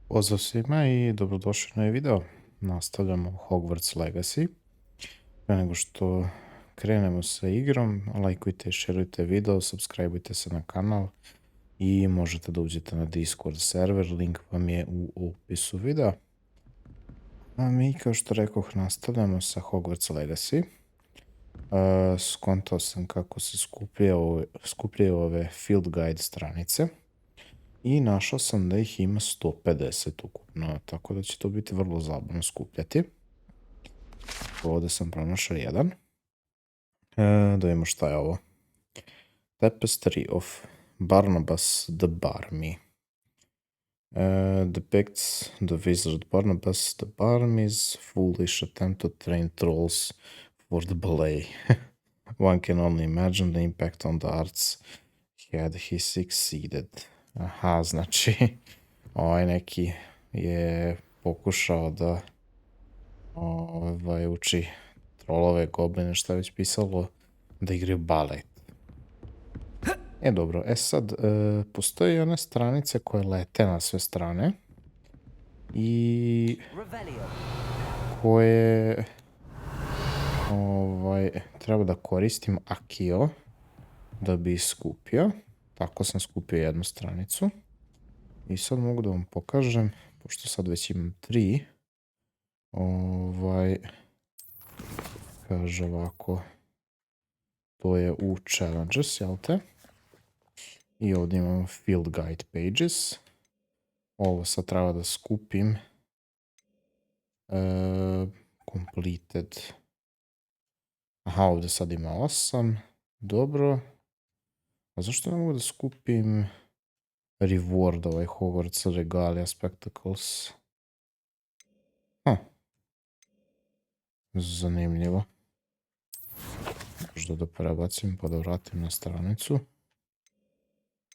Pozdrav svima i dobrodošli na ovaj video. Nastavljamo Hogwarts Legacy. Pre nego što krenemo sa igrom, lajkujte i šerujte video, subscribeujte se na kanal i možete da uđete na Discord server, link vam je u opisu videa. A mi, kao što rekoh, nastavljamo sa Hogwarts Legacy. Skontao sam kako se skupljaju ove field guide stranice. I našao sam da ih ima 150 ukupno, tako da će to biti vrlo zabavno skupljati. Ovdje sam pronašao jedan. Da vidimo šta je ovo. Tapestry of Barnabas the Barmy. Depicts the wizard Barnabas the Barmy's foolish attempt to train trolls for the ballet. One can only imagine the impact on the arts had he succeeded. Aha, znači, ovaj neki je pokušao da uči trolove, gobline, šta je već pisalo, da igraju balet. Dobro, sad, postoji one stranice koje lete na sve strane i koje treba da koristim Akio da bi skupio. Tako sam skupio jednu stranicu. I sad mogu da vam pokažem, pošto sad već imam 3. Kaže ovako. To je u challenges, jel te? I ovdje imamo field guide pages. Ovo sad treba da skupim. Completed. Aha, ovdje sad ima 8. Dobro. A zašto ne mogu da skupim reward, ovaj Hogwarts Regalia Spectacles? Zanimljivo. Možda da prebacim pa da vratim na stranicu.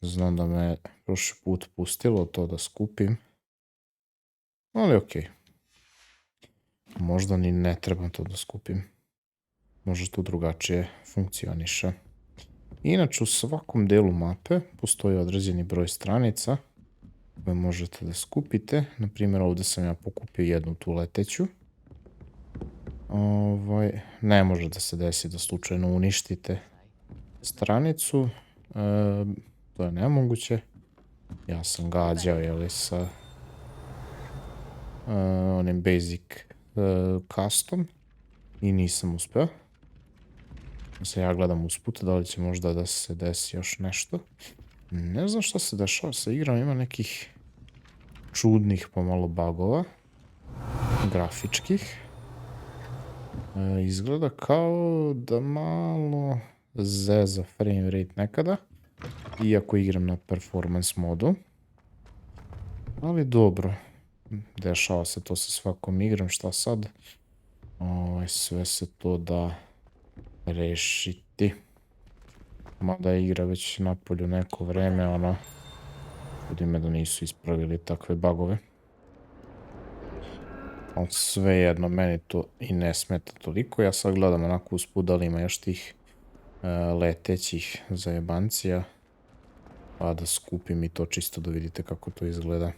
Znam da me prošli put pustilo to da skupim. Ali okej. Možda ni ne trebam to da skupim. Možda to drugačije funkcioniše. Inače, u svakom delu mape postoji određeni broj stranica koje možete da skupite. Naprimjer, ovdje sam ja pokupio jednu tu leteću. Ne može da se desi da slučajno uništite stranicu. To je nemoguće. Ja sam gađao, jeli, sa onim basic custom i nisam uspeo. Sad ja gledam usput, da li će možda da se desi još nešto. Ne znam šta se dešava sa igrom, ima nekih čudnih pomalo bugova. Grafičkih. Izgleda kao da malo zeza frame rate nekada. Iako igram na performance modu. Ali dobro. Dešava se to sa svakom igrom, šta sad? Sve se to da rešiti. Mada je igra već napolju neko vreme, čudi me da nisu ispravili takve bugove. Ali svejedno, meni to i ne smeta toliko. Ja sad gledam onako usput da li ima još tih letećih zajebancija. Pa da skupim i to čisto da vidite kako to izgleda.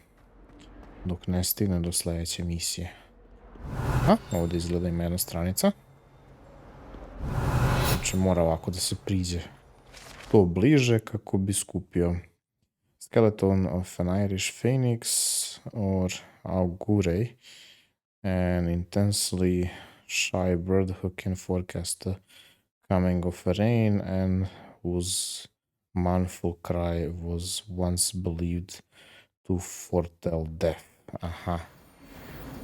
Dok ne stigne do sljedeće misije. Ovdje izgleda ima jedna stranica. Znači mora ovako da se priđe to bliže kako bi skupio Skeleton of an Irish Phoenix or Auguray, an intensely shy bird who can forecast the coming of rain and whose mournful cry was once believed to foretell death. Aha.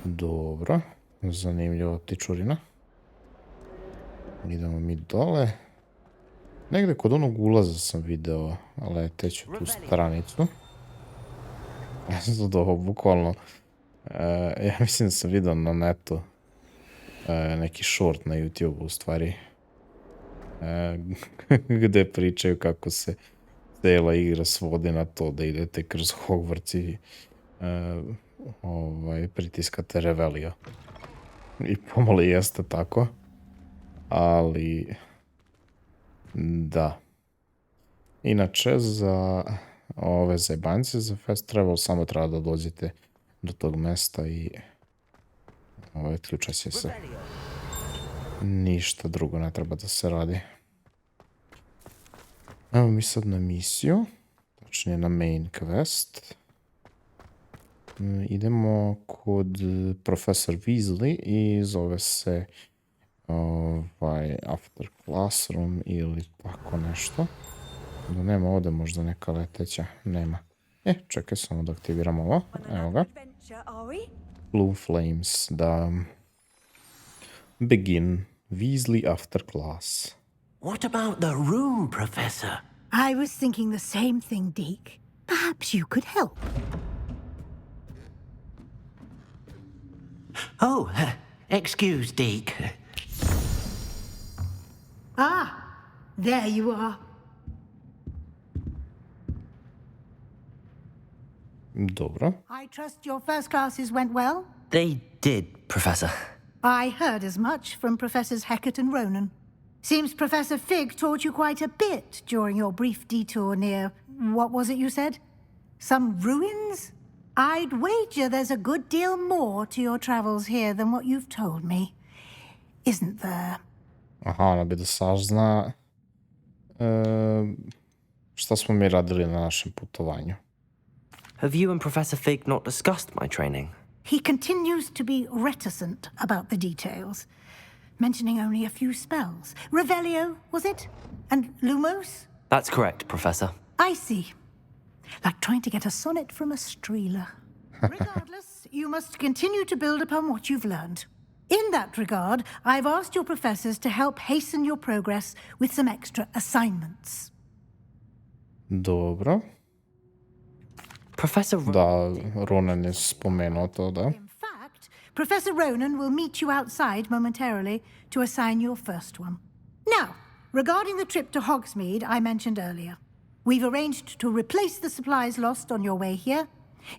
Dobro. Zanimljiva ptičurina. Idemo mi dole. Negde kod onog ulaza sam video leteću tu stranicu. Ja sam sad ovo bukvalno... ja mislim da sam video na netu neki short na YouTube u stvari. Gde pričaju kako se cijela igra svodi na to da idete kroz Hogwarts i pritiskate Revelio. I pomalo jeste tako. Ali... da. Inače, za ove zajebancije, za fast travel samo treba da dođete do tog mesta i otključat će se. Ništa drugo ne treba da se radi. Evo mi sad na misiju, tačnije na main quest. Idemo kod profesor Weasley i zove se After Classroom ili tako nešto. Da nema ovdje možda neka leteća, nema. Čekaj samo da aktiviramo ovo, evo ga. Blue Flames, da. Begin, Weasley after class. What about the room, Professor? I was thinking the same thing, Deke. Perhaps you could help. Oh, excuse, Deke. Ah, there you are. Dobro. I trust your first classes went well? They did, Professor. I heard as much from Professors Hecat and Ronan. Seems Professor Fig taught you quite a bit during your brief detour near, what was it you said? Some ruins? I'd wager there's a good deal more to your travels here than what you've told me. Isn't there? Aha, ona bi da sazna šta smo mi radili na našem putovanju. Have you and Professor Fig not discussed my training? He continues to be reticent about the details, mentioning only a few spells. Revelio, was it? And Lumos? That's correct, Professor. I see. Like trying to get a sonnet from a streeler. Regardless, you must continue to build upon what you've learned. In that regard, I've asked your professors to help hasten your progress with some extra assignments. Dobro. Professor Da, Ronan je spomenuo to, da. In fact, Professor Ronan will meet you outside momentarily to assign your first one. Now, regarding the trip to Hogsmeade I mentioned earlier, we've arranged to replace the supplies lost on your way here,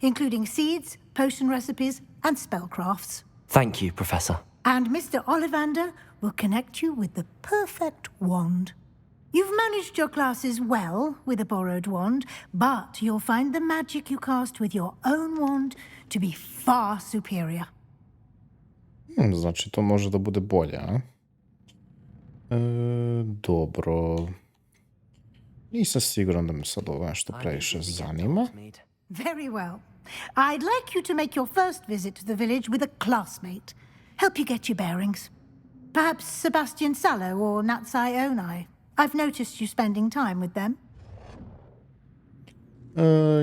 including seeds, potion recipes, and spellcrafts. Thank you, Professor. And Mr. Ollivander will connect you with the perfect wand. You've managed your classes well with a borrowed wand, but you'll find the magic you cast with your own wand to be far superior. Znači, to može da bude bolje, a? Dobro. Nisam siguran da me sad ovo nešto previše zanima. Very well. I'd like you to make your first visit to the village with a classmate. Help you get your bearings. Perhaps Sebastian Sallow or Natsai Onai. I've noticed you spending time with them.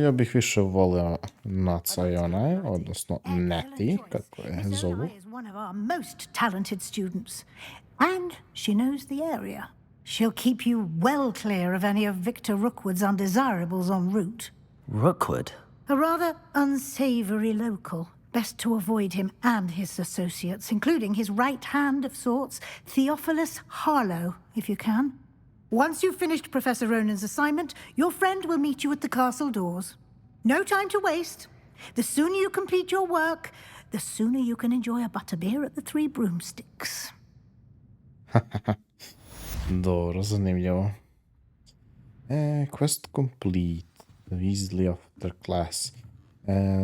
Ja bih više volio Natsai Onai, odnosno Neti, kako je zovu. Onai is one of our most talented students, and she knows the area. She'll keep you well clear of any of Victor Rookwood's undesirables en route. Rookwood? A rather unsavory local. Best to avoid him and his associates, including his right hand of sorts, Theophilus Harlow, if you can. Once you've finished Professor Ronan's assignment, your friend will meet you at the castle doors. No time to waste. The sooner you complete your work, the sooner you can enjoy a butterbeer at the Three Broomsticks. Dobro, zanimljivo. Quest complete. Weasley after class.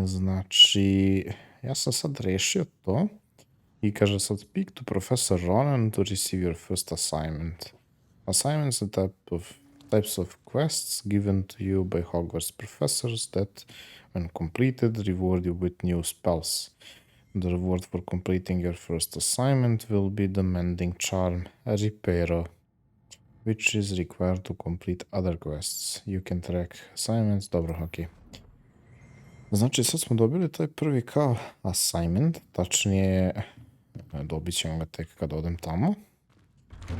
Znači, ja sam sad rešio to i kaže sad speak to Professor Ronan to receive your first assignment. Assignments are types of quests given to you by Hogwarts professors that, when completed, reward you with new spells. The reward for completing your first assignment will be the Mending Charm, a Reparo, which is required to complete other quests. You can track assignments. Dobro, ok. Znači, sad smo dobili taj prvi kao assignment, tačnije dobit ćemo ga tek kad odem tamo.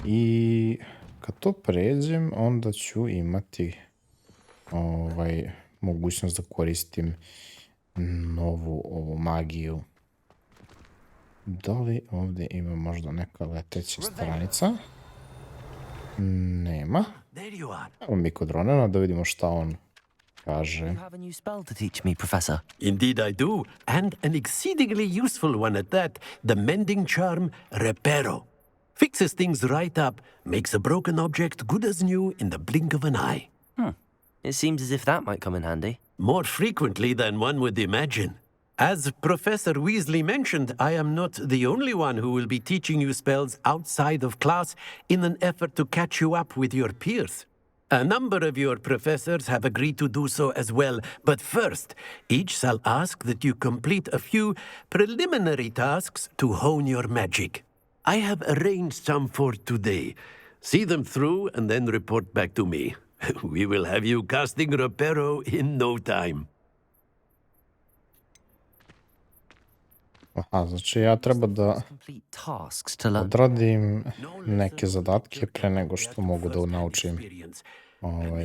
I kad to pređem, onda ću imati mogućnost da koristim novu ovu magiju. Da li ovdje ima možda neka leteća stranica? Nema. Evo mi kod Ronana da vidimo šta on kaže. You have a new spell to teach me, Professor. Indeed I do, and an exceedingly useful one at that, the Mending Charm Reparo. Fixes things right up, makes a broken object good as new in the blink of an eye. It seems as if that might come in handy. More frequently than one would imagine. As Professor Weasley mentioned, I am not the only one who will be teaching you spells outside of class in an effort to catch you up with your peers. A number of your professors have agreed to do so as well, but first, each shall ask that you complete a few preliminary tasks to hone your magic. I have arranged some for today. See them through and then report back to me. We will have you casting Reparo in no time. Aha, znači ja treba da Complete tasks to learn. odradim neke zadatke pre nego što mogu da naučim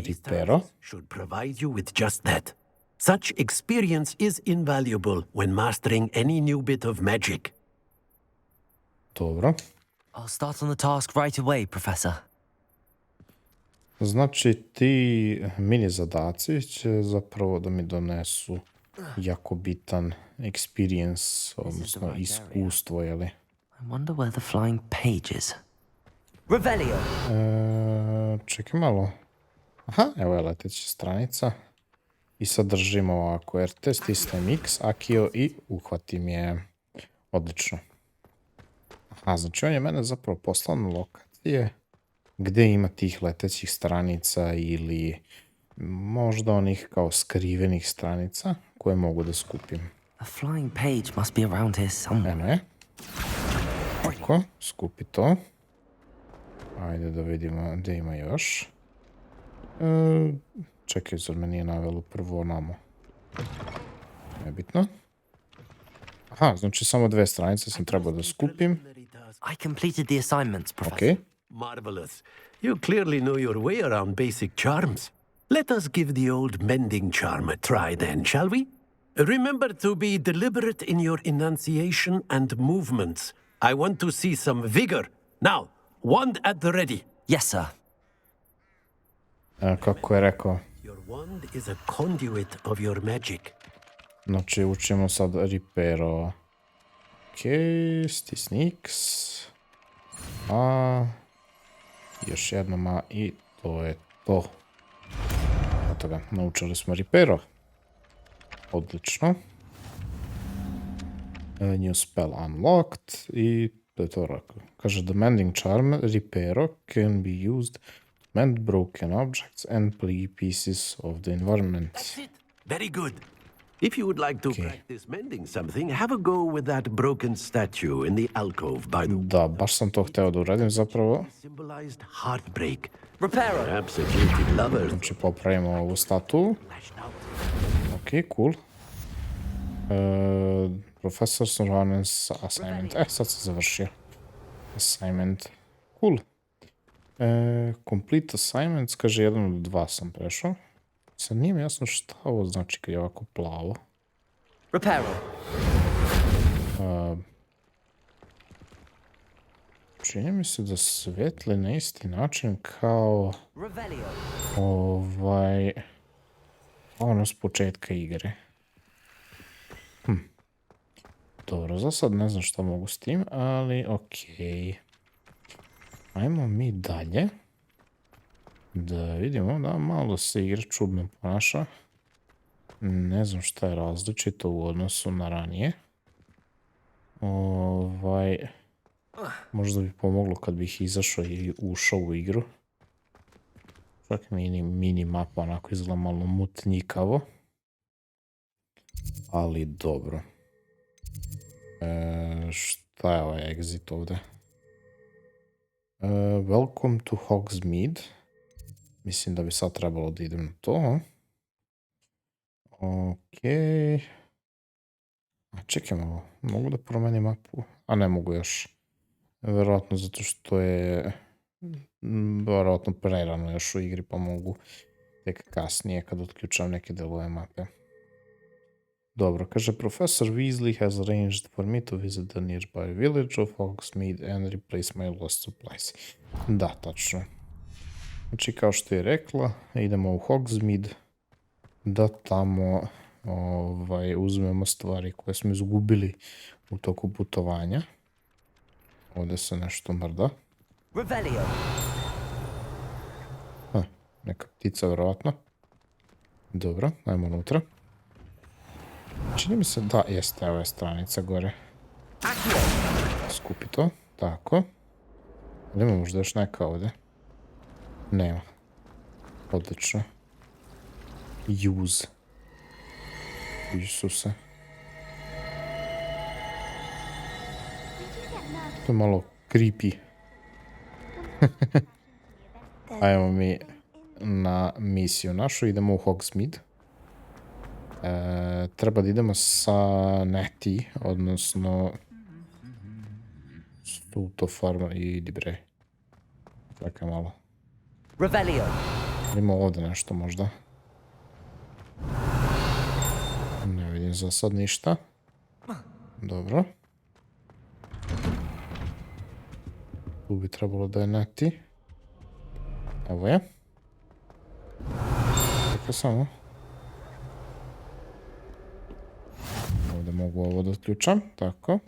Reparo. Should provide you with just that. Such experience is invaluable when mastering any new bit of magic. Dobro. I'll start on the task right away, Professor. Znači ti mini zadaci će zapravo da mi donesu jako bitan experience, odnosno iskustvo, jeli? I wonder where the flying page is. Revelio! Čekaj malo. Aha, evo je leteća stranica. I sad držimo ovako RT, stisnem X, Akio i uhvatim je. Odlično. Aha, znači on je mene zapravo poslao na lokacije gde ima tih letećih stranica ili možda onih kao skrivenih stranica koje mogu da skupim. The flying page must be around here somewhere. Eno je. Tako, skupi to. Ajde da vidimo gde ima još. Čekaj, zar me nije navelo prvo namo. Nebitno. Aha, znači samo 2 stranice sam trebao da skupim. I completed the assignments, Professor. Okej. Marvelous. You clearly know your way around basic charms. Let us give the old mending charm a try then, shall we? Remember to be deliberate in your enunciation and movements. I want to see some vigor. Now, wand at the ready. Yes, sir. Kako je rekao? Your wand is a conduit of your magic. Znači učimo sad Reparo. Okej, stisni X. A. Još jednom A i to je to. Eto ga, naučili smo Reparo. Odlično. New spell unlocked i to je to rekao. Kaže, the mending charm Reparo can be used to mend broken objects and pieces of the environment. That's it. Very good. If you would like to practice mending something, have a go with that broken statue in the alcove by the Da, baš sam to hteo da uradim zapravo. symbolized heartbreak. Reparo! Perhaps a guilty lover Znači popravimo ovu statu. lashed out. Ok, cool. Professor Surveillance assignment. Sad se završio. Assignment. Cool. Complete assignments, kaže 1 od 2 sam prešao. Sad nije mi jasno šta ovo znači kad je ovako plavo. Reparo! Čini mi se da svetli na isti način kao Revelio! ono s početka igre. Dobro, za sad ne znam šta mogu s tim, ali okej. Ajmo mi dalje. Da vidimo, da malo se igra čudno ponaša. Ne znam šta je različito u odnosu na ranije. Možda bi pomoglo kad bih izašao i ušao u igru. Čak mini mapa onako izgleda malo mutnjikavo. Ali dobro. Šta je ovaj exit ovde? Welcome to Hogsmeade. Mislim da bi sad trebalo da idem na to. Okej. Čekaj malo. Mogu da promenim mapu? A ne mogu još. Verovatno zato što je verovatno prerano još u igri, pa mogu tek kasnije kad otključam neke delove mape. Dobro, kaže Professor Weasley has arranged for me to visit the nearby village of Hogsmeade and replace my lost supplies. Da, tačno. Znači, kao što je rekla, idemo u Hogsmeade da tamo uzmemo stvari koje smo izgubili u toku putovanja. Ovdje se nešto mrda. Revelio! Neka ptica, verovatno. Dobro, ajmo unutra. Čini mi se da jeste, ova je stranica gore. Skupi to, tako. Ali ima možda još neka ovdje? Nema. Odlično. Use. Isuse. To je malo creepy. Ajmo mi na misiju našu, idemo u Hogsmeade. Treba da idemo sa Neti, odnosno Stuto Farma i idi bre. Čekaj malo. Revelio. Ima ovdje nešto možda. Ne vidim za sad ništa. Dobro. Tu bi trebalo da je Neti. Evo je. Tako samo. Ovdje mogu ovo da otključam, tako.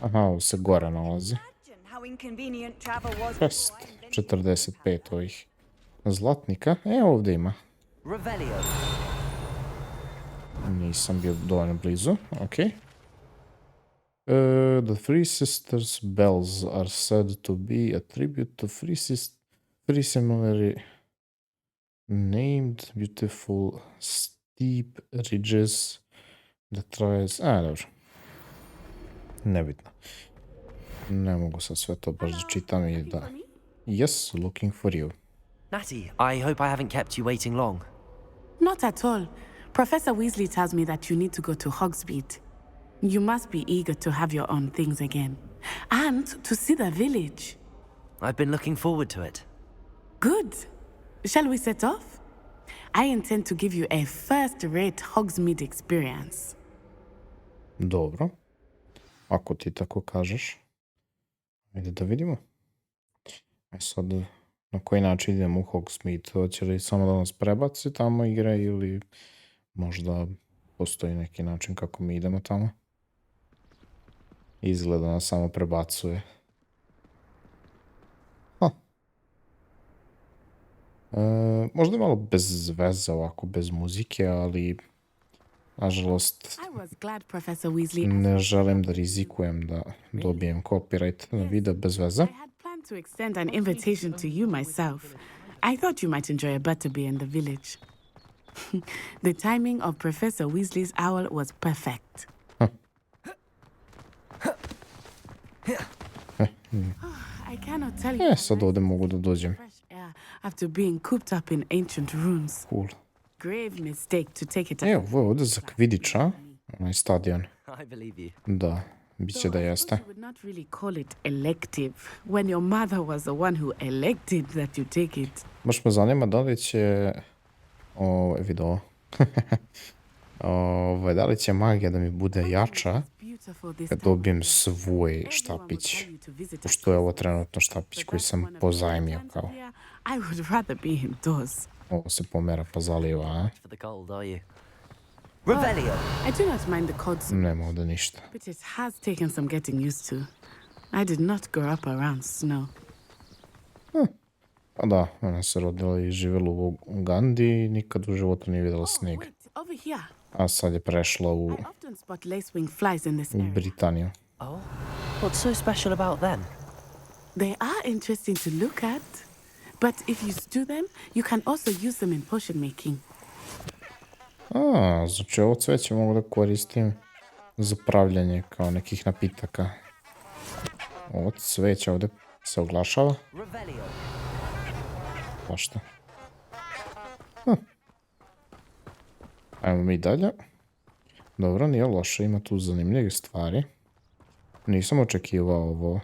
Aha, ovo se gore nalazi. 45 ovih zlatnika. Ovdje ima. Nisam bio dovoljno blizu, ok. The Three Sisters bells are said to be a tribute to three similarly named beautiful steep ridges that rise... dobro. Nebitno. Ne mogu sad sve to baš da čitam i da... Yes, looking for you. Natty, I hope I haven't kept you waiting long. Not at all. Professor Weasley tells me that you need to go to Hogsmeade. You must be eager to have your own things again. And to see the village. I've been looking forward to it. Good. Shall we set off? I intend to give you a first-rate Hogsmeade experience. Dobro. Ako ti tako kažeš. Ajde da vidimo. Sad, na koji način idemo u Hogsmeade? Hoće li samo da nas prebaci tamo igre ili možda postoji neki način kako mi idemo tamo? Izgleda nas samo prebacuje. Možda je malo bez veze ovako, bez muzike, ali nažalost ne želim da rizikujem da dobijem copyright na video bez veze. To extend an invitation to you myself. I thought you might enjoy a butterbeer in the village. The timing of Professor Weasley's owl was perfect. I cannot tell you. Sad ovdje mogu da dođem. After being cooped up in ancient rooms. Cool. Grave mistake to take it. Ovo je ovdje za Quidditcha, onaj stadion. I believe you. Da, bit će da jeste. You would not really call it elective when your mother was the one who elected that you take it. Baš me zanima da li će video. Da li će magija da mi bude jača kad dobijem svoj štapić, pošto je ovo trenutno štapić koji sam pozajmio kao. Ovo se pomera pa zaliva, a? Nema ovdje ništa. Pa da, ona se rodila i živjela u Ugandi i nikad u životu nije vidjela snijeg. A sad je prešla u Britaniju. Oh, what's so special about them? They are interesting to look at, but if you stew them, you can also use them in potion making. Znači ovo cveće mogu da koristim za pravljanje kao nekih napitaka. Ovo cveće ovdje se oglašava. Pa šta? Ajmo mi dalje. Dobro, nije loše, ima tu zanimljivih stvari. Nisam očekivao ovo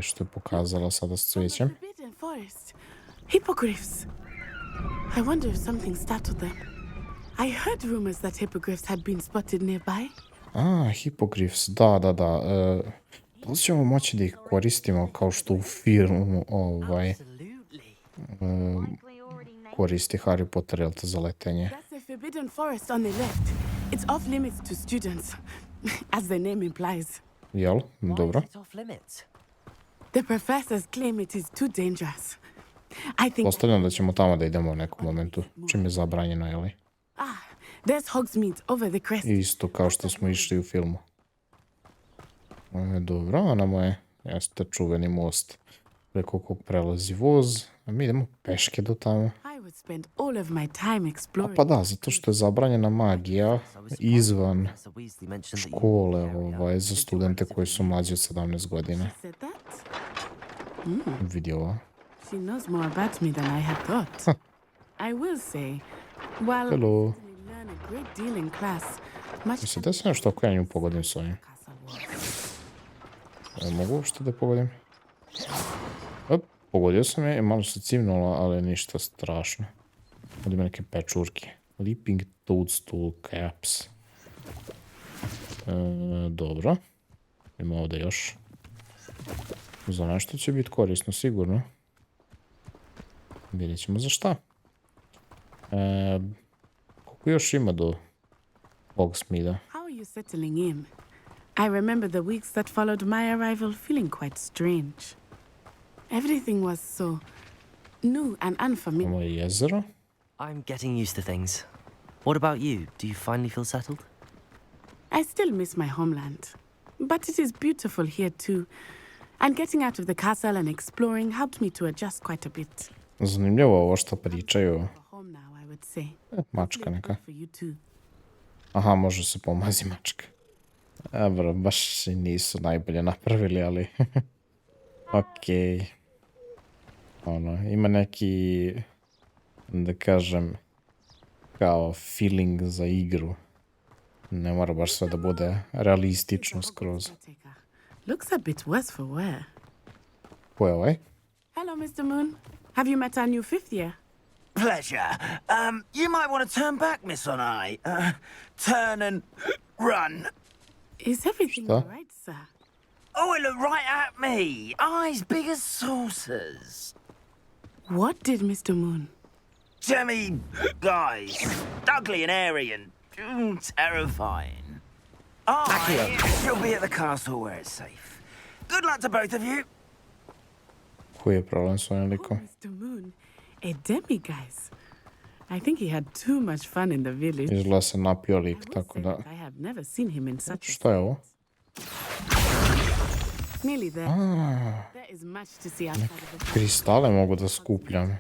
što je pokazala sada s cvećem. Hippogriffs. I wonder if something startled them. I heard rumors that hippogriffs had been spotted nearby. Hippogriffs, da. Da li ćemo moći da ih koristimo kao što u filmu koristi Harry Potter, jel te, za letenje? That's the forbidden forest on the left. It's off limits to students, as the name implies. Jel, dobro. The professors claim it is too dangerous. I think... Postavljam da ćemo tamo da idemo u nekom momentu, čim je zabranjeno, jel? There's Hogsmeade over the crest. Isto kao što smo išli u filmu. Dobro, a nama je jeste čuveni most preko kog prelazi voz, a mi idemo peške do tamo. I would spend all of my time A exploring. pa da, zato što je zabranjena magija izvan Professor Weasley mentioned that you škole knew the area. za studente koji su mlađi od 17 godina. Said that? Vidi ovo. She knows more about me than I had thought. I will say, while I Hello. certainly learn a great deal in class, much Mislim da se nešto ako ja nju pogodim s ovim. castle walls. Mogu uopšte da pogodim? Op, pogodio sam je i malo se cimnula, ali ništa strašno. Ovdje ima neke pečurke. Leaping Toadstool Caps. Dobro. Ima ovdje još. Za nešto će biti korisno, sigurno. Vidjet ćemo za šta. Koliko još ima do Hogsmeada? How are you settling in? I remember the weeks that followed my arrival feeling quite strange. Everything was so new and unfamiliar. Imamo je jezero. I'm getting used to things. What about you? Do you finally feel settled? I still miss my homeland, but it is beautiful here too. And getting out of the castle and exploring helped me to adjust quite a bit. Zanimljivo ovo što pričaju. We're home now, I would say. Mačka Hopefully neka. good for you too. Aha, može se pomazi mačka. Dobro, baš i nisu najbolje napravili, ali... Okej. Ono, ima neki... Da kažem... Kao feeling za igru. Ne mora baš sve da bude realistično skroz. Looks a bit worse for wear. Ko je ovaj? Hello, Mr. Moon. Have you met our new fifth year? Pleasure. You might want to turn back, Miss Onai. Turn and run. Is everything Что? all right, sir? Oh, it looked right at me. Eyes big as saucers. What did Mr. Moon? Demi guys. Ugly and airy and terrifying. She'll be at the castle where it's safe. Good luck to both of you. Koji je problem s ovim Oh, likom? Mr. Moon, a demiguise. I think he had too much fun in the village. Izgleda se napio I lik, will tako say da... that I have never seen him in such a Šta je ovo? Nearly there. There is much to see outside of the Kristale mogu da skupljam.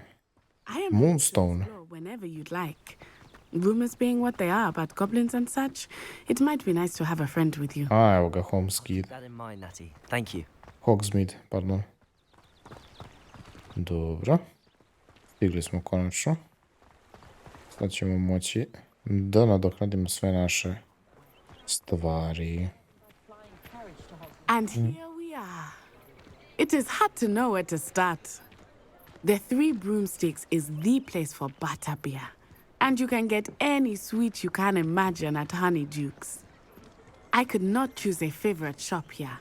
I am Moonstone. ready to explore whenever you'd like. Rumors being what they are about goblins and such, it might be nice to have a friend with you. A, evo ga, Hogsmeade. That in mind, Natty. Thank you. Hogsmeade, pardon. Dobro. Stigli smo konačno. Sad ćemo moći da nadoknadimo sve naše stvari. And here we are. It is hard to know where to start. The Three Broomsticks is the place for butterbeer. And you can get any sweet you can imagine at Honeyduke's. I could not choose a favorite shop here.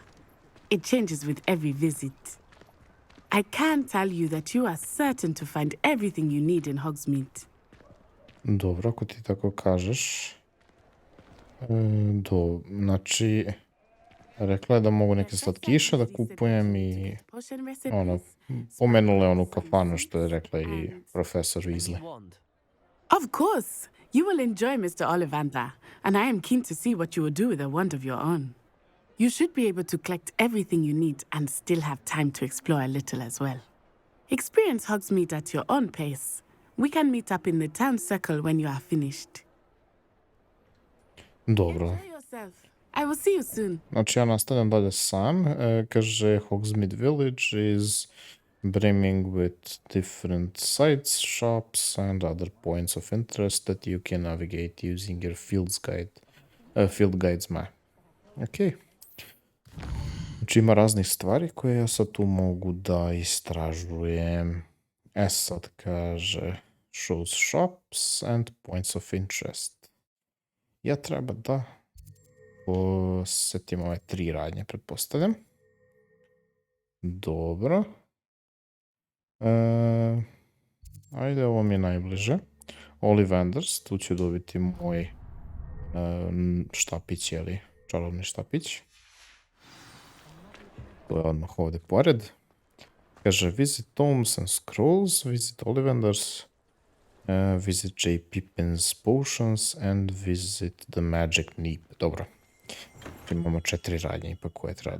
It changes with every visit. I can tell you that you are certain to find everything you need in Hogsmeade. Dobro, ako ti tako kažeš. Znači, rekla je da mogu neke slatkiše da kupujem i Potion recipes, ono, pomenula je onu kafanu što je rekla i profesor Weasley. Wand. Of course, you will enjoy Mr. Ollivander, and I am keen to see what you will do with a wand of your own. You should be able to collect everything you need and still have time to explore a little as well. Experience Hogsmeade at your own pace. We can meet up in the town circle when you are finished. Dobro. Enjoy yourself. I will see you soon. Znači ja nastavljam dalje sam. Kaže Hogsmeade Village is brimming with different sites, shops and other points of interest that you can navigate using your field guides map. Ok. Znači ima raznih stvari koje ja sad tu mogu da istražujem. Sad kaže shows shops and points of interest. Ja treba da posjetim ove 3 radnje, pretpostavljam. Dobro. Ajde, ovo mi je najbliže. Ollivanders, tu ću dobiti moj štapić, jeli, čarobni štapić. To je odmah ovdje pored. Kaže, visit tomes and scrolls, visit Ollivanders, Visit J. Pippin's Potions and visit the Magic Neep. Dobro. Imamo 4 radnje ipak koje treba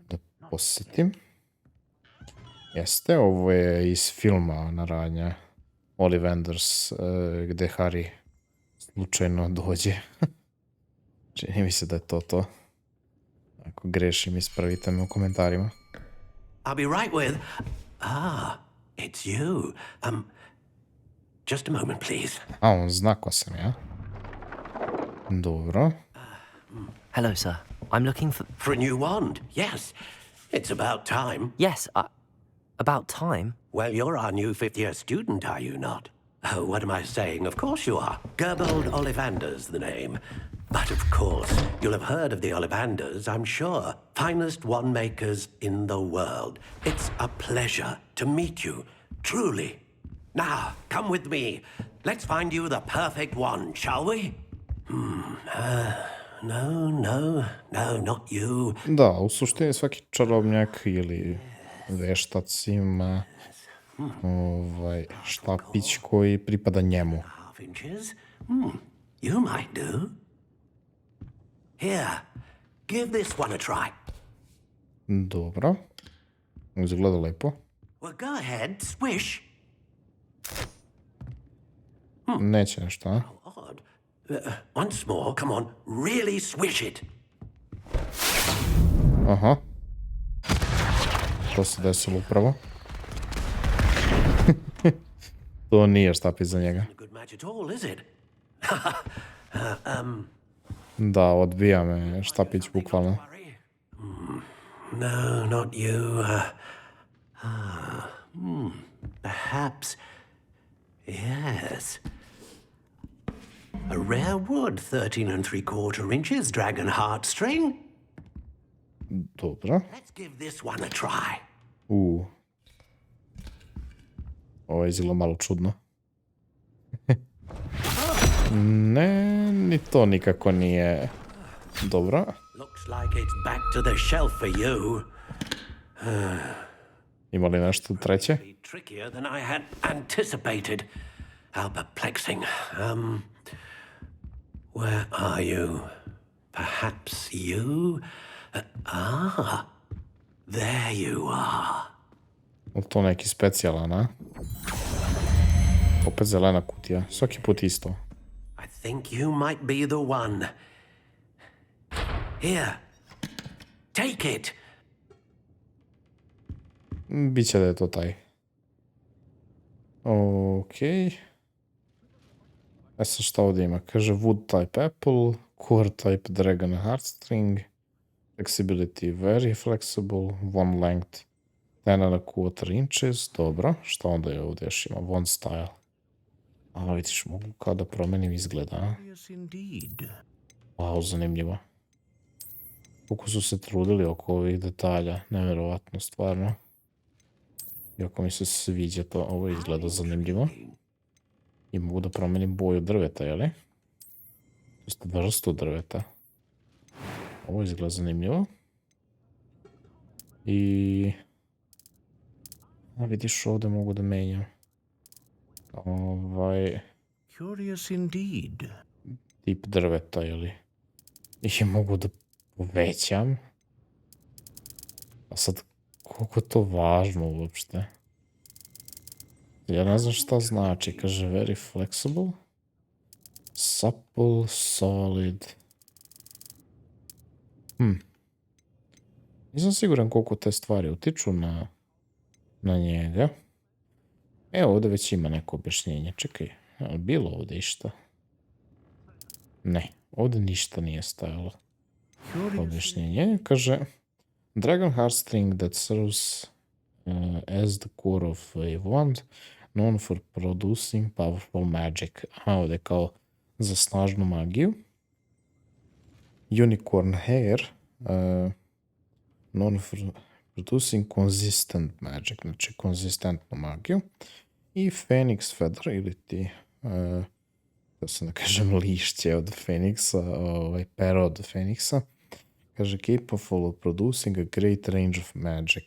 da posjetim. Jeste, ovo je iz filma na radnja Ollivanders, gde Harry slučajno dođe. Čini mi se da je to. Ako grešim, ispravite me u komentarima. I'll be right with... it's you. Just a moment, please. On zna ko sam ja. Dobro. Hello, sir. I'm looking for... For a new wand, yes. It's about time. Yes, about time. Well, you're our new 5th-year student, are you not? Oh, what am I saying? Of course you are. Gerbold Ollivander's the name. But of course, you'll have heard of the Ollivanders, I'm sure. Finest wand makers in the world. It's a pleasure to meet you, truly. Now, come with me. Let's find you the perfect wand, shall we? No, not you. Da, u suštini svaki čarobnjak ili veštac ima štapić koji pripada njemu. Half inches? You might do. Here, give this one a try. Dobro. Izgleda lepo. Well, go ahead, swish. Neće nešto, a? Odd. Once more, come on, really swish it. Aha. To se desilo upravo. To nije štapić za njega. Not a good match at all, is it? Da, odbija me štapić bukvalno. No, not you. Perhaps. Yes. A rare wood, 13 3/4 inches, dragon heartstring. Dobro. Let's give this one a try. Ovo je izgleda malo čudno. Ne, ni to nikako nije dobro. Looks like it's back to the shelf for you. Ima li nešto treće? Trickier than I had anticipated. How perplexing. Where are you? Perhaps you? There you are. Je to neki specijalan, a? Opet zelena kutija. Svaki put isto. I think you might be the one. Here. Take it. Biće da je to taj. Okej. Sad šta ovdje ima? Kaže wood type apple, core type dragon heartstring, flexibility very flexible, one length 10 inches. Dobro. Šta onda je ovdje još ima? Wand style. A vidiš, mogu kao da promenim izgleda, a? Wow, zanimljivo. Koliko su se trudili oko ovih detalja, nevjerovatno, stvarno. Iako mi se sviđa to, ovo izgleda zanimljivo. I mogu da promenim boju drveta, jeli? Isto vrstu drveta. Ovo izgleda zanimljivo. I... A vidiš, ovdje mogu da menjam. Curious indeed. Tip drveta, jeli? I mogu da povećam. A sad, koliko je to važno uopšte? Ja ne znam šta znači. Kaže very flexible. Supple, solid. Nisam siguran koliko te stvari utiču na njega. Evo, ovdje već ima neko objašnjenje. Čekaj, je li bilo ovdje išta? Ne, ovdje ništa nije stajalo. Objašnjenje kaže Dragon heartstring that serves as the core of a wand, known for producing powerful magic. Ovdje kao za snažnu magiju. Unicorn hair, known for producing consistent magic, znači konzistentnu magiju. I Phoenix feather, ili ti, da se ne kažem lišće od Feniksa, pero od Feniksa. Kaže, capable of producing a great range of magic.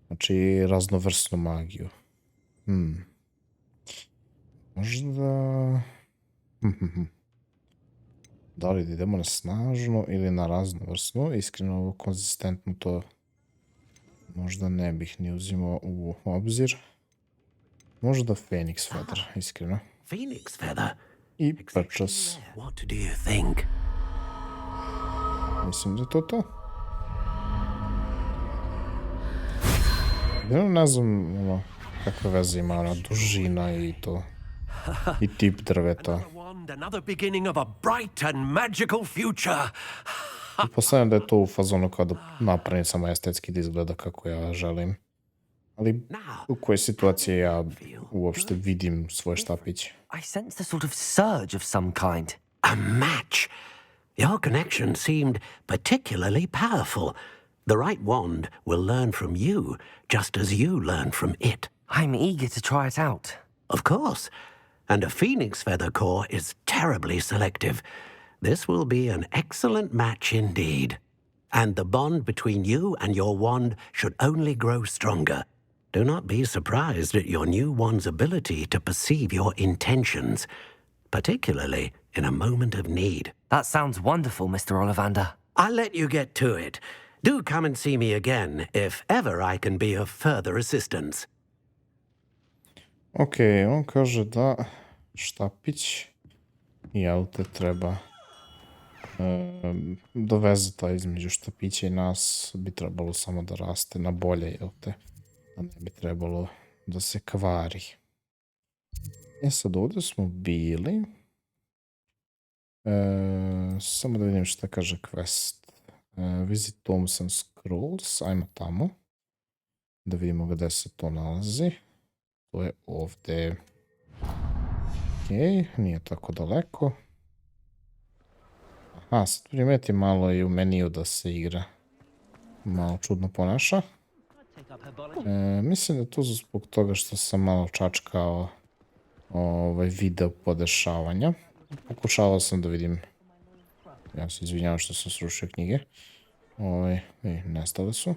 Znači, raznovrsnu magiju. Možda... Da li da idemo na snažno ili na raznovrsno? Iskreno ovo konzistentno to možda ne bih ni uzimao u obzir. Možda Phoenix Feather, iskreno. Phoenix feather? I purchase. What do you think? Mislim da je to to. Ne znam, kakve veze ima ona dužina i to. I tip drveta. Another wand, another beginning of a bright and magical future. Postavljam da je to u fazonu kao da napravim samo estetski da izgleda kako ja želim. Ali u kojoj situaciji ja uopšte vidim svoj štapić? I sensed a sort of surge of some kind. A match! Your connection seemed particularly powerful. The right wand will learn from you, just as you learn from it. I'm eager to try it out. Of course. And a phoenix feather core is terribly selective. This will be an excellent match indeed. And the bond between you and your wand should only grow stronger. Do not be surprised at your new wand's ability to perceive your intentions, particularly in a moment of need. That sounds wonderful, Mr. Ollivander. I'll let you get to it. Do come and see me again if ever I can be of further assistance. Ok, on kaže da štapić i aute treba dovezeta između štapića i nas bi trebalo samo da raste na bolje, jel te? Da ne bi trebalo da se kvari. Sad ovdje smo bili. Samo da vidim šta kaže quest. Visit Tombs and Scrolls. Ajmo tamo. Da vidimo gde se to nalazi. To je ovdje. Ok, nije tako daleko. Aha, sad primeti malo i u meniju da se igra malo čudno ponaša. Mislim da je to zbog toga što sam malo čačkao video podešavanja. Pokušavao sam da vidim. Ja se izvinjavam što sam srušio knjige. Nestale su.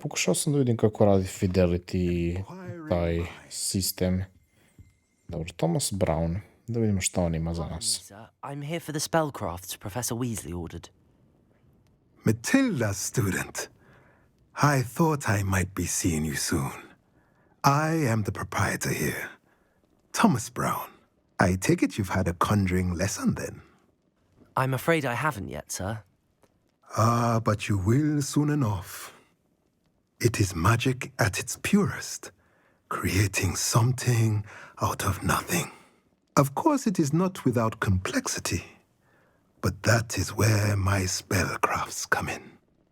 Pokušao sam da vidim kako radi Fidelity i taj sistem. Dobro, Thomas Brown. Da vidimo šta on ima za nas. I'm here for the spellcrafts Professor Weasley ordered. Matilda, student. I thought I might be seeing you soon. I am the proprietor here, Thomas Brown. I take it you've had a conjuring lesson then? I'm afraid I haven't yet, sir. Ah, but you will soon enough. It is magic at its purest, creating something out of nothing. Of course, it is not without complexity, but that is where my spellcrafts come in.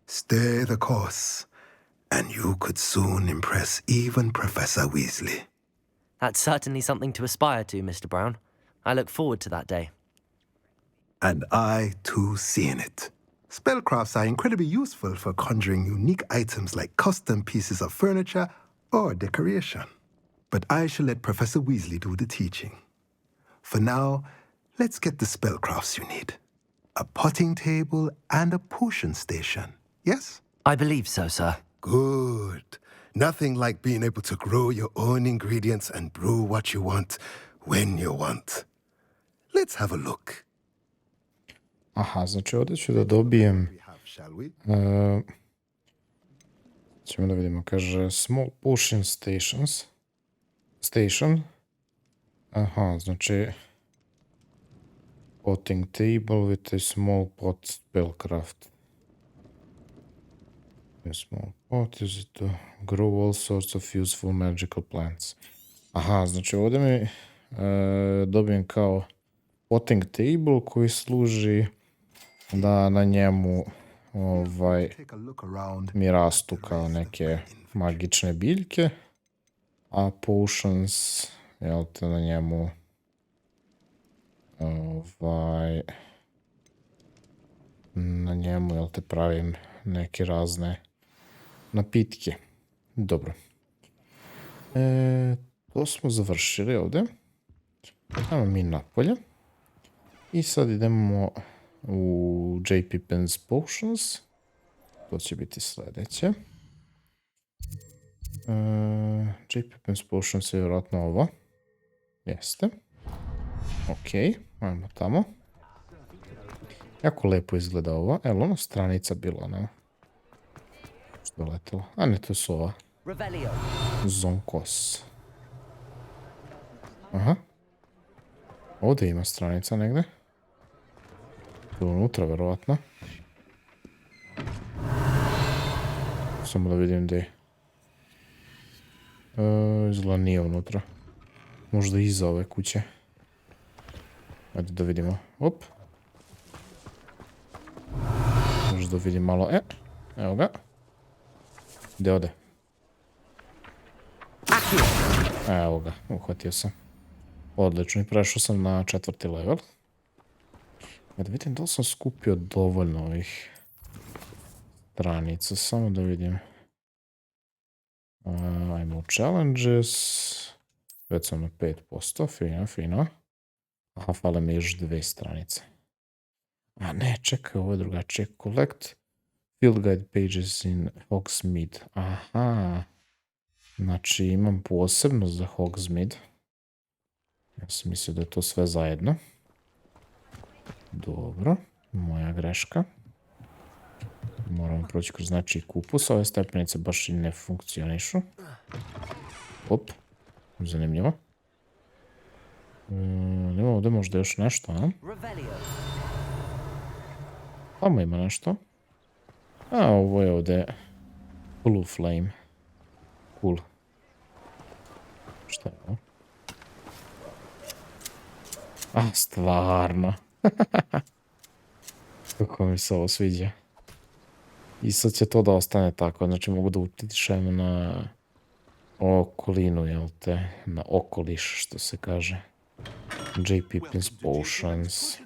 Stay the course, and you could soon impress even Professor Weasley. That's certainly something to aspire to, Mr. Brown. I look forward to that day. And I, too, see in it. Spellcrafts are incredibly useful for conjuring unique items like custom pieces of furniture or decoration. But I shall let Professor Weasley do the teaching. For now, let's get the spellcrafts you need. A potting table and a potion station, yes? I believe so, sir. Good. Nothing like being able to grow your own ingredients and brew what you want when you want. Let's have a look. Aha, znači ovdje ću da dobijem... ćemo da vidimo, kaže small potion stations. Station. Aha, znači... potting table with a small pot spellcraft. A small pot is it to grow all sorts of useful magical plants. Aha, znači ovdje mi dobijem kao potting table koji služi da na njemu mi rastu kao neke magične biljke, a potions, jel te, na njemu jel te, pravim neke razne napitke. Dobro. To smo završili ovdje. Ajmo mi napolje. I sad idemo u JP Penn's Potions. To će biti sljedeće. JP Penn's Potions je vjerojatno ovo. Jeste. Okej, ajmo tamo. Jako lepo izgleda ovo. Evo, ono stranica bila, ne? Što je letelo? A ne, to su ova. Zonkos. Aha. Ovdje ima stranica negdje. Tu unutra, verovatno. Samo da vidim gdje je. Izgleda nije unutra. Možda iza ove kuće. Ajde da vidimo. Op. Možda vidim malo. Evo ga. Gdje ode? Evo ga, uhvatio sam. Odlično, i prešao sam na 4. level. Da vidim da li sam skupio dovoljno ovih stranica, samo da vidim. Ajmo u challenges. Već sam na 5%, fino, fino. Aha, fale mi još 2 stranice. A ne, čekaj, ovo je drugačije. Collect field guide pages in Hogsmeade. Aha. Znači imam posebno za Hogsmeade. Ja sam mislio da je to sve zajedno. Dobro, moja greška. Moramo proći kroz znači kupus. Ove stepenice baš i ne funkcionišu. Op, zanimljivo. Nema ovdje možda još nešto, a? Tamo ima nešto. A, ovo je ovdje Blue Flame. Cool. Šta je ovo? A, stvarno. Kako mi se ovo sviđa. I sad će to da ostane tako. Znači mogu da utičem na okolinu, jel te? Na okoliš, što se kaže. J. Pippin's Potions.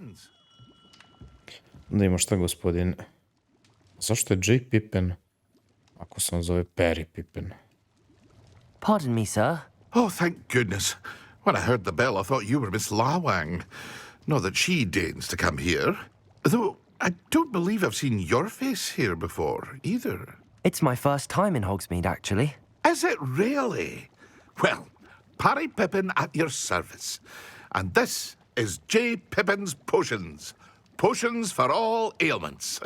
Da ima šta, gospodin. Zašto je J. Pippin ako se on zove Perry Pippin? Pardon me, sir. Oh, thank goodness. When I heard the bell, I thought you were Miss Lawang. Not that she deigns to come here. Though, I don't believe I've seen your face here before, either. It's my first time in Hogsmeade, actually. Is it really? Well, Parry Pippin at your service. And this is J. Pippin's Potions. Potions for all ailments.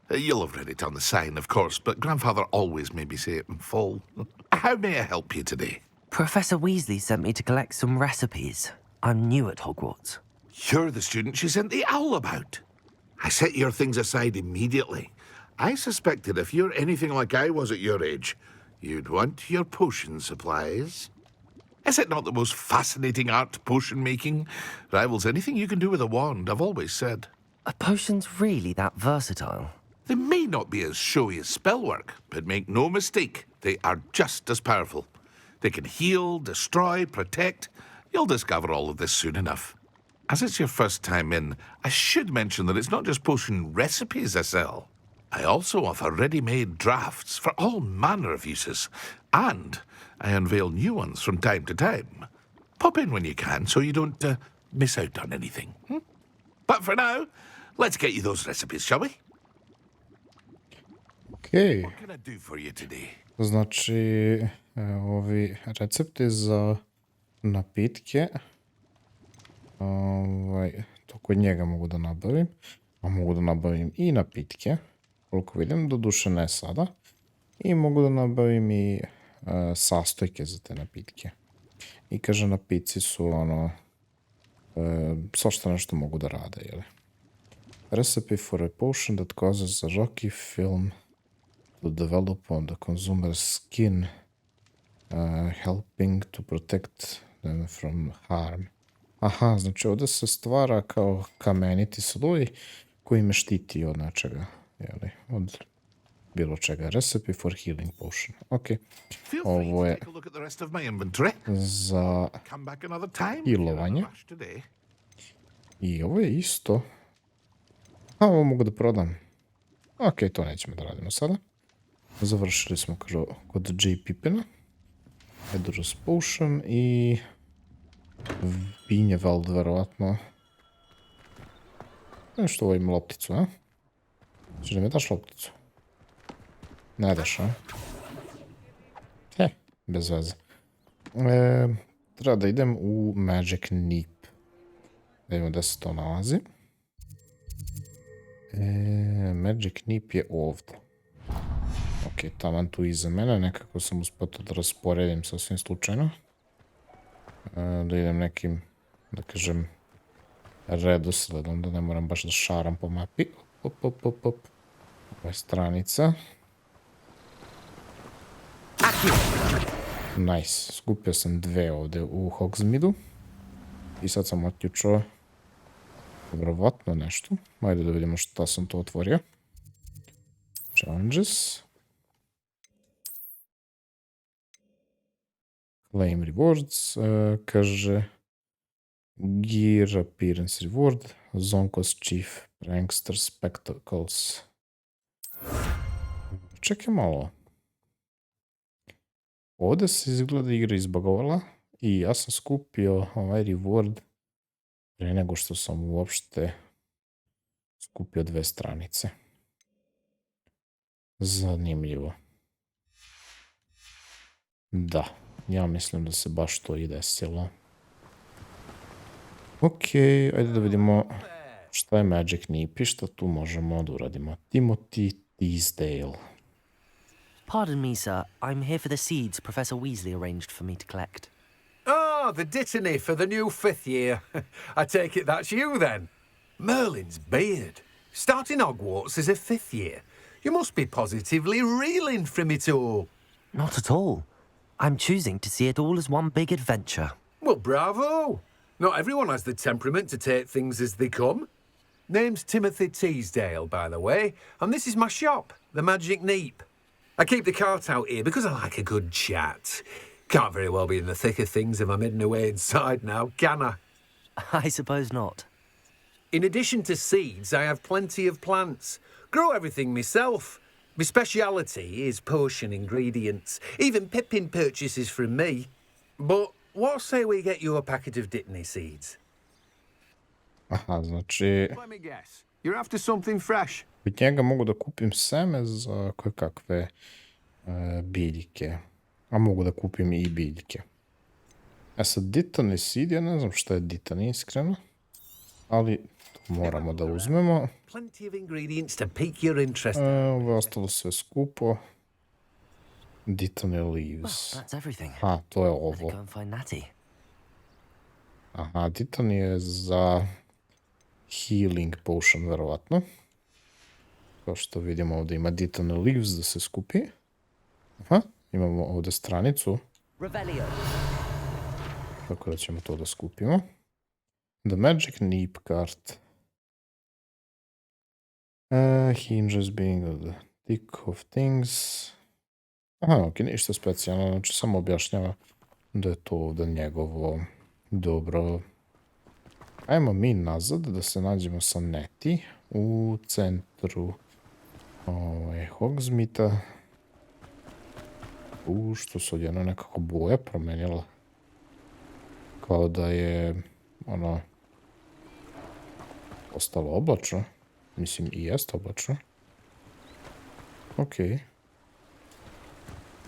You'll have read it on the sign, of course, but Grandfather always made me say it in full. How may I help you today? Professor Weasley sent me to collect some recipes. I'm new at Hogwarts. You're the student she sent the owl about. I set your things aside immediately. I suspected if you're anything like I was at your age, you'd want your potion supplies. Is it not the most fascinating art, potion making? Rivals anything you can do with a wand, I've always said. Are potions really that versatile? They may not be as showy as spellwork, but make no mistake, they are just as powerful. They can heal, destroy, protect. You'll discover all of this soon enough. As it's your first time in, I should mention that it's not just potion recipes I sell. I also offer ready-made drafts for all manner of uses, and I unveil new ones from time to time. Pop in when you can so you don't miss out on anything. But for now, let's get you those recipes, shall we? Okej. What can I do for you today? Znači, ovi recepti za napitke. To kod njega mogu da nabavim. A mogu da nabavim i napitke. Koliko vidim, do duše ne sada. I mogu da nabavim i sastojke za te napitke. I kaže, napici su ono... svašta nešto mogu da rade, jeli? Recipe for a potion that causes a rocky film to develop on the consumer's skin, helping to protect them from harm. Aha, znači ovdje se stvara kao kameniti sloj koji me štiti od nečega, jeli, od bilo čega. Recipe for healing potion. Ok, ovo je za healovanje. I ovo je isto. A ovo mogu da prodam. Ok, to nećemo da radimo sada. Završili smo kod J. Pippina. Hedorous Potion i... Vinjevald, verovatno. Nešto ovo ima lopticu, a? Znači da mi daš lopticu? Ne daš, a? Bez veze. treba da idem u Magic Nip. Da vidimo da se to nalazi. Magic Nip je ovdje. Ok, taman tu iza mene, nekako sam uspio da rasporedim sasvim slučajno. Da idem nekim, da kažem, redosledom, da ne moram baš da šaram po mapi. Ovo je stranica. Nice, skupio sam 2 ovdje u Hogsmeadu. I sad sam otključao vjerovatno nešto. Ajde da vidimo šta sam to otvorio. Challenges. Claim rewards. Kaže Gear appearance reward. Zonko's chief prankster spectacles. Čekaj malo. Ovdje se izgleda igra izbagovala i ja sam skupio ovaj reward prije nego što sam uopšte skupio 2 stranice. Zanimljivo. Da, ja mislim da se baš to i desilo. Ok, ajde da vidimo šta je Magic Nip i šta tu možemo da uradimo. Timothy Teasdale. Pardon me, sir. I'm here for the seeds Professor Weasley arranged for me to collect. Ah, the dittany for the new 5th year. I take it that's you, then. Merlin's beard. Starting Hogwarts as a 5th year. You must be positively reeling from it all. Not at all. I'm choosing to see it all as one big adventure. Well, bravo. Not everyone has the temperament to take things as they come. Name's Timothy Teasdale, by the way, and this is my shop, the Magic Neep. I keep the cart out here because I like a good chat. Can't very well be in the thick of things if I'm hidden away inside now, can I? I suppose not. In addition to seeds, I have plenty of plants. Grow everything myself. My speciality is potion ingredients. Even Pippin purchases from me. But what say we get you a packet of Dittany seeds? Aha, znači... Let me guess. You're after something fresh. Od njega mogu da kupim seme za koje kakve biljke. A mogu da kupim i biljke. E sad, Dittany seed, ja ne znam šta je Dittany iskreno. Ali to moramo da uzmemo. Plenty of ingredients to pique your interest. Ovo je ostalo sve skupo. Dittany leaves. Well, that's everything. Aha, to je Better ovo. go and find Natty. Aha, Dittany je za healing potion, verovatno. Kao što vidimo ovdje ima Dittany leaves da se skupi. Aha, imamo ovdje stranicu. Revelio. Tako da ćemo to da skupimo. The Magic Neep card. Hinges being the thick of things. Aha, ok, ništa specijalno, znači samo objašnjava da je to ovdje njegovo. Dobro. Ajmo mi nazad da se nađemo sa Neti u centru Hogsmeada. Što se odjedno nekako boja promenila. Kao da je, ono, ostalo oblačno. Mislim, i jest oblačno. Okej.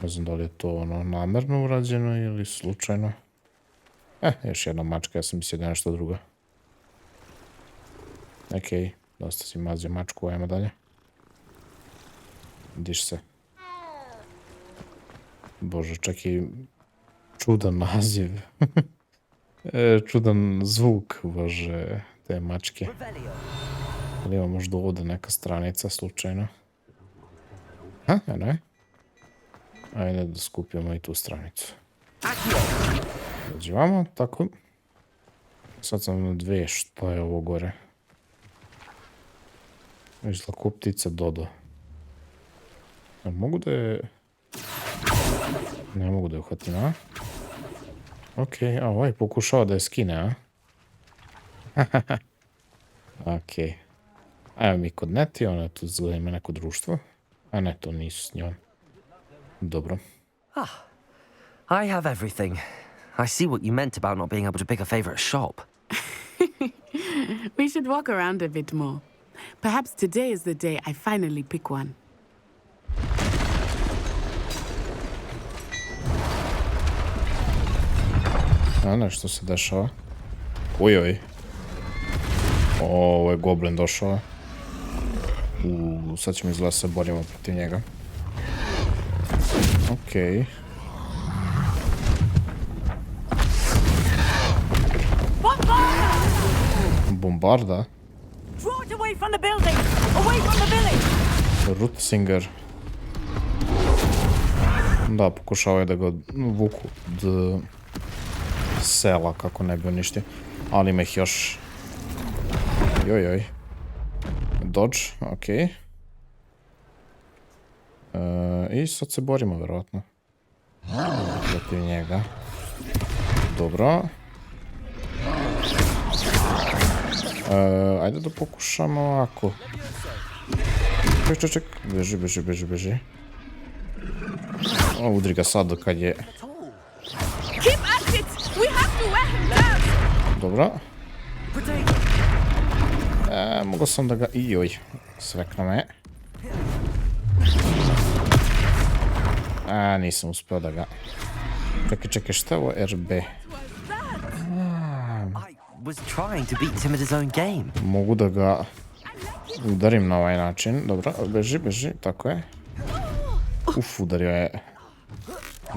Ne znam da li je to, ono, namerno urađeno ili slučajno. Još jedna mačka, ja sam mislio da je nešto drugo. Okej, dosta si mazio mačku, ajmo dalje. Diš se. Bože, čak i čudan naziv. Čudan zvuk, bože, te mačke. Ali ima možda ovdje neka stranica, slučajno. Eno je. Ajde da skupimo i tu stranicu. Dođi vamo, tako. Sad sam na 2, šta je ovo gore? Izgleda ko ptica Dodo. Mogu da je... Ne mogu da je uhvatim, a? Okej, a ovaj pokušao da je skine, a? Okej. Ajmo mi kod Neti, ona tu izgleda ima neko društvo. A ne, to nisu s njom. Dobro. I have everything. I see what you meant about not being able to pick a favorite shop. We should walk around a bit more. Perhaps today is the day I finally pick one. Nešto se dešava. Ojoj. Ovo je goblin došao. Sad ćemo izgleda se borimo protiv njega. Okej. Bombarda? Rutsinger. Da, pokušavaju da ga vuku od sela kako ne bi uništio. Ali ima ih još. Jojoj. Dodge, okej. I sad se borimo, verovatno. Protiv njega. Dobro. Ajde da pokušamo ovako. Ček. Beži. Udri ga sad kad je... Dobro. Mogao sam da ga... Ijoj. Svekno me. Nisam uspio da ga... Čekaj, šta je ovo RB? Mogu da ga udarim na ovaj način. Dobro, beži, tako je. Udario je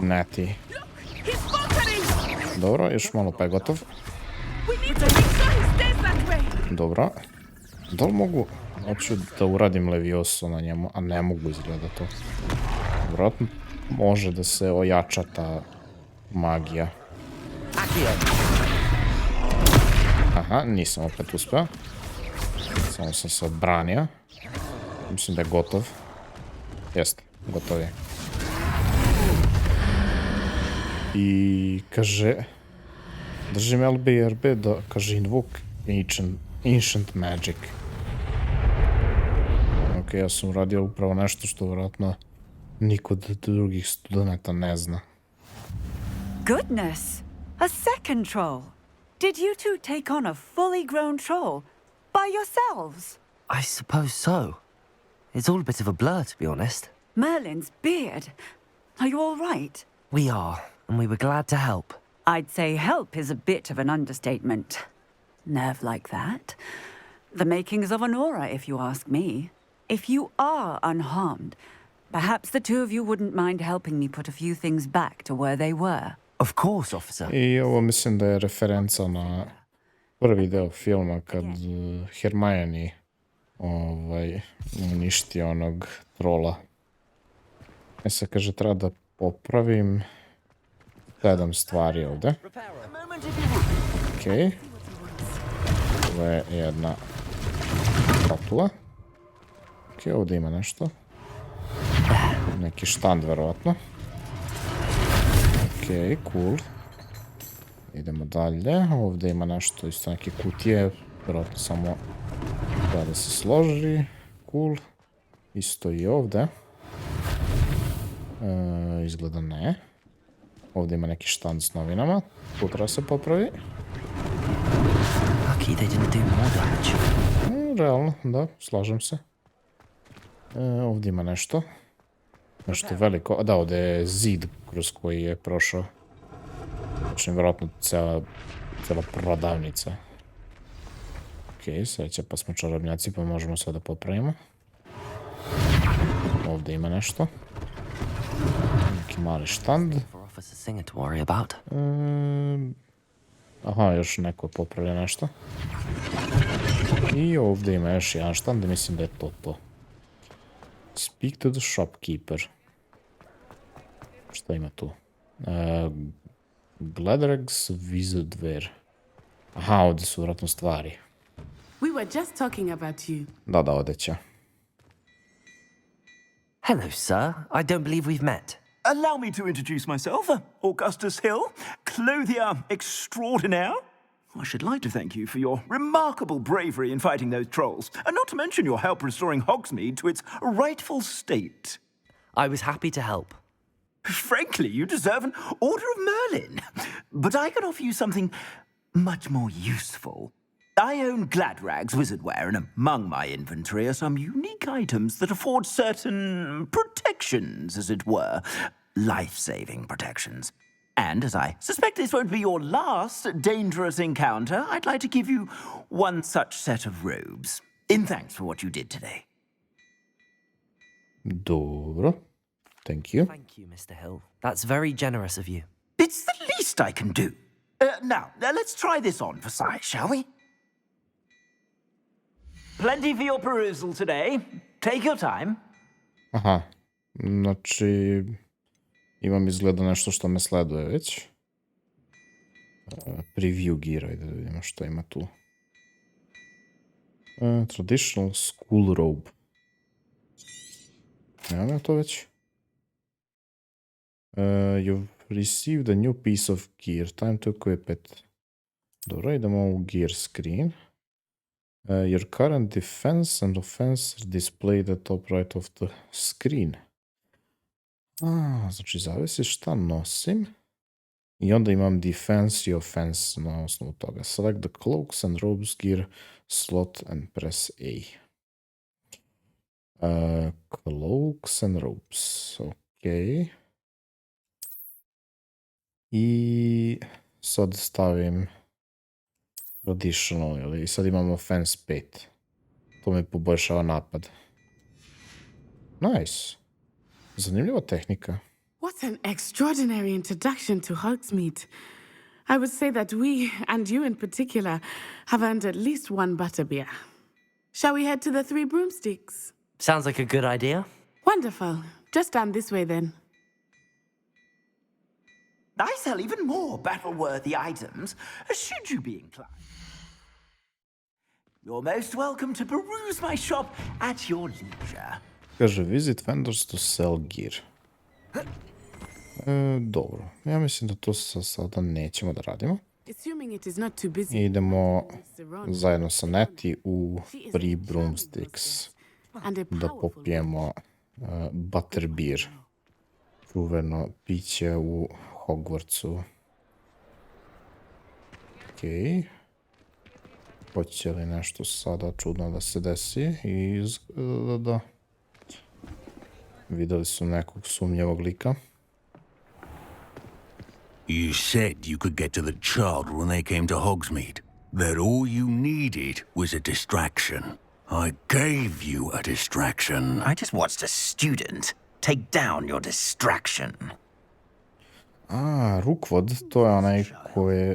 Neti. Dobro, još malo pa je gotov. Dobro. Da li mogu... Hoću da uradim Levioso na njemu, a ne mogu izgleda to. Vjerojatno može da se ojača ta magija. Aha, nisam opet uspeo. Samo sam se odbranio. Mislim da je gotov. Jeste, gotov je. I kaže... Držim LB i RB da kaže invoke ancient magic. Ok, ja sam uradio upravo nešto što vjerojatno niko od drugih studenta ne zna. Goodness! A second troll! Did you two take on a fully grown troll by yourselves? I suppose so. It's all a bit of a blur, to be honest. Merlin's beard. Are you all right? We are, and we were glad to help. I'd say help is a bit of an understatement. Nerve like that. The makings of an aura, if you ask me. If you are unharmed, perhaps the two of you wouldn't mind helping me put a few things back to where they were. Of course, officer. I ovo mislim da je referenca na prvi deo filma kad Hermione uništi onog trola. Sad kaže treba da popravim 7 stvari ovde. Okej. Ovo je jedna spatula. Okej, ovde ima nešto. Neki štand, verovatno. Okej, cool. Idemo dalje. Ovde ima nešto, isto neke kutije. Verovatno samo da se složi. Cool. Isto i ovde. Izgleda ne. Ovde ima neki štand s novinama. Tu treba se popravi. Realno, da, slažem se. Ovdje ima nešto. Nešto veliko. Da, ovdje je zid kroz koji je prošao. Znači, vjerojatno cijela prodavnica. Ok, sreća, pa smo čarobnjaci, pa možemo sve da popravimo. Ovdje ima nešto. Neki mali štand. Aha, još neko popravlja nešto. I ovdje ima još jedan štand, mislim da je to. Speak to the shopkeeper. Šta ima tu? Gladreg's wizard wear. Aha, ovdje su vjerojatno stvari. We were just talking about you. Da, odeća. Hello, sir. I don't believe we've met. Allow me to introduce myself, Augustus Hill, clothier extraordinaire. I should like to thank you for your remarkable bravery in fighting those trolls, and not to mention your help restoring Hogsmeade to its rightful state. I was happy to help. Frankly, you deserve an Order of Merlin. But I can offer you something much more useful. I own Gladrag's wizardwear, and among my inventory are some unique items that afford certain protections, as it were. Life-saving protections. And as I suspect this won't be your last dangerous encounter, I'd like to give you one such set of robes, in thanks for what you did today. Dobro. Thank you. Thank you, Mr. Hill. That's very generous of you. It's the least I can do. Now, let's try this on for size, shall we? Plenty for your perusal today. Take your time. Aha, znači imam izgleda nešto što me sleduje već. Preview gear, ajde da vidimo što ima tu. Traditional school robe. Nemam ja to već. You've received a new piece of gear. Time to equip it. Dobro, idemo u gear screen. Your current defense and offense are displayed at top right of the screen. Znači zavisi šta nosim. I onda imam defense i offense na osnovu toga. Select the cloaks and robes gear slot and press A. Cloaks and robes. Ok. I sad stavim traditional, i sad imam offense 5. To mi poboljšava napad. Nice. Zanimljiva tehnika. What an extraordinary introduction to Hogsmeade. I would say that we, and you in particular, have earned at least one butterbeer. Shall we head to the Three Broomsticks? Sounds like a good idea. Wonderful. Just stand this way then. I sell even more battle-worthy items, should you be inclined. You're most welcome to peruse my shop at your leisure. Kaže, visit vendors to sell gear. Dobro, ja mislim da to sada nećemo da radimo. Idemo zajedno sa Neti u Three Broomsticks da popijemo butterbeer, čuveno piće u Hogwartsu. Okej. Hoće li nešto sada čudno da se desi? I izgleda da videli su nekog sumnjivog lika. You said you could get to the child when they came to Hogsmeade. That all you needed was a distraction. I gave you a distraction. I just watched a student take down your distraction. Rukvod, to je onaj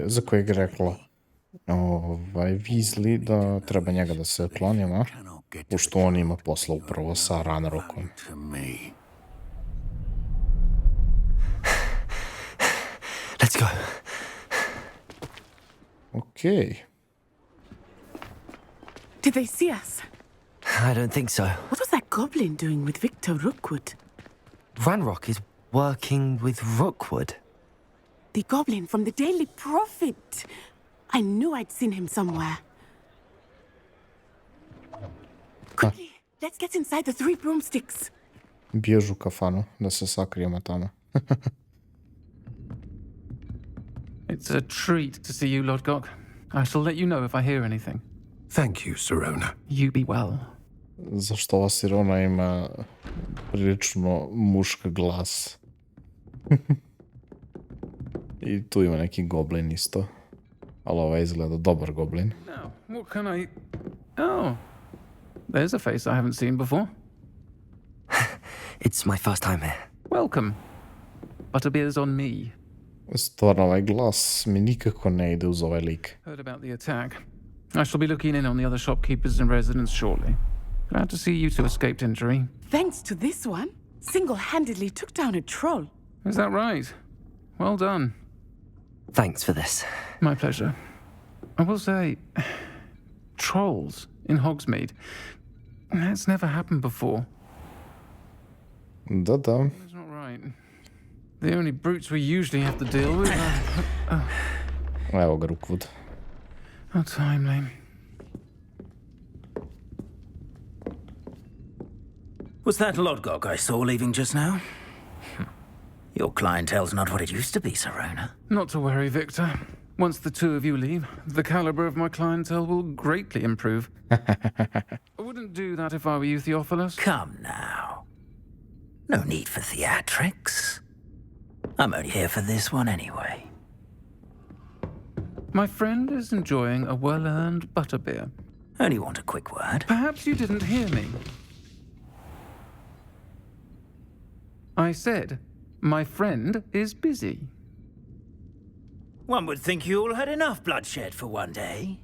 za kojeg je rekla Weasley da treba njega da se klonimo, pošto on ima posla upravo sa Ranrokom. Let's go. Okay. Did they see us? I don't think so. What was that goblin doing with Victor Rookwood? Ranrock is working with Rookwood. The goblin from the Daily Prophet. I knew I'd seen him somewhere. Quickly, let's get inside the Three Broomsticks. Bježu u kafanu da se sakrijemo tamo. It's a treat to see you, Lord Gok. I shall let you know if I hear anything. Thank you, Sirona. You be well. Zašto ova Sirona ima prilično muški glas? I tu ima neki goblin isto. Ali ovaj izgleda dobar goblin. Now, what can I... Oh, there's a face I haven't seen before. It's my first time here. Welcome. Butterbeer's on me. Stvarno, ovaj glas mi nikako ne ide uz ovaj lik. Heard about the attack. I shall be looking in on the other shopkeepers and residents shortly. Glad to see you two escaped injury. Thanks to this one, single-handedly took down a troll. Is that right? Well done. Thanks for this. My pleasure. I will say, trolls in Hogsmeade. That's never happened before. Da. That's not right. The only brutes we usually have to deal with are... Evo ga Rookwood. How timely. Was that Lodgok I saw leaving just now? Your clientele's not what it used to be, Sirona. Not to worry, Victor. Once the two of you leave, the caliber of my clientele will greatly improve. I wouldn't do that if I were you, Theophilus. Come now. No need for theatrics. I'm only here for this one anyway. My friend is enjoying a well-earned butterbeer. Only want a quick word. Perhaps you didn't hear me. I said, my friend is busy. One would think you all had enough bloodshed for one day.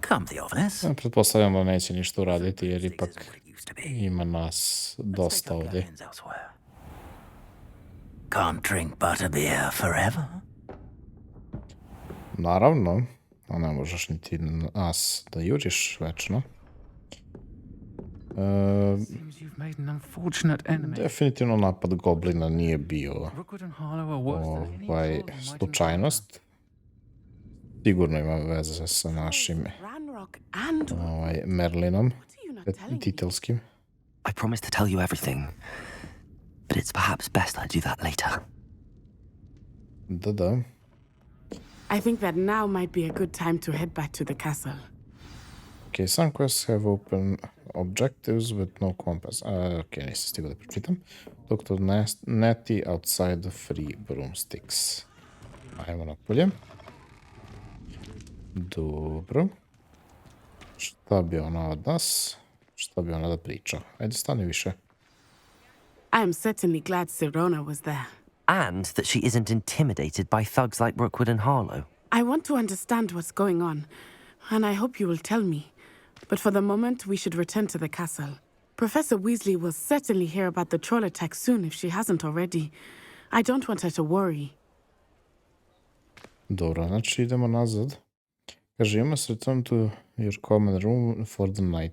Come the office. Pretpostavljam da neće ništa uraditi jer ipak ima nas dosta ovdje. Can't drink butterbeer forever. Naravno, a ne možeš niti nas da juriš večno. Definitivno napad goblina nije bio slučajnost. Sigurno ima veze sa našim Merlinom, titelskim. I promised to tell you everything, but it's perhaps best I do that later. Da. I think that now might be a good time to head back to the castle. Okay, some quests have open objectives with no compass. Okay, nisam stigao da pročitam. Dr. Nettie outside the free broomsticks. Ajmo napolje. Dobro. Šta bi ona od nas? Šta bi ona da priča? Ajde, stani više. I am certainly glad Sirona was there. And that she isn't intimidated by thugs like Rookwood and Harlow. I want to understand what's going on, and I hope you will tell me. But for the moment, we should return to the castle. Professor Weasley will certainly hear about the troll attack soon if she hasn't already. I don't want her to worry. Dobro, znači idemo nazad. Kaže, you must return to your common room for the night.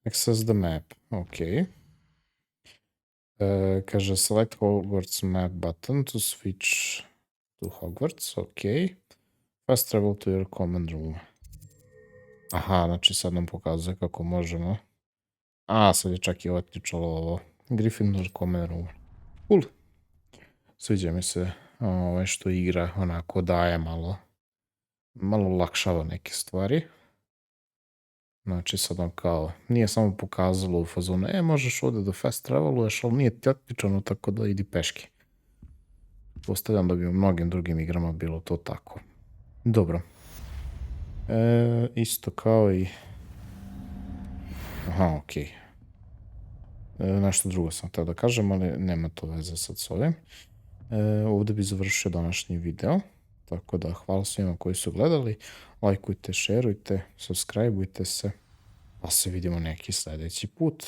Access the map. Ok. Kaže, select Hogwarts map button to switch to Hogwarts. Ok. Fast travel to your common room. Aha, znači sad nam pokazuje kako možemo. Sad je čak i otključalo ovo. Gryffindor common room. Cool. Sviđa mi se što igra onako daje malo lakšava neke stvari. Znači sad on kao, nije samo pokazalo u fazonu, možeš ovdje da fast traveluješ, ali nije ti otključano, tako da idi peške. Postavljam da bi u mnogim drugim igrama bilo to tako. Dobro. Isto kao i... Aha, okej. Nešto drugo sam htio da kažem, ali nema to veze sad s ovim. Ovdje bi završio današnji video. Tako da hvala svima koji su gledali. Lajkujte, šerujte, subscribeujte se. Pa se vidimo neki sljedeći put.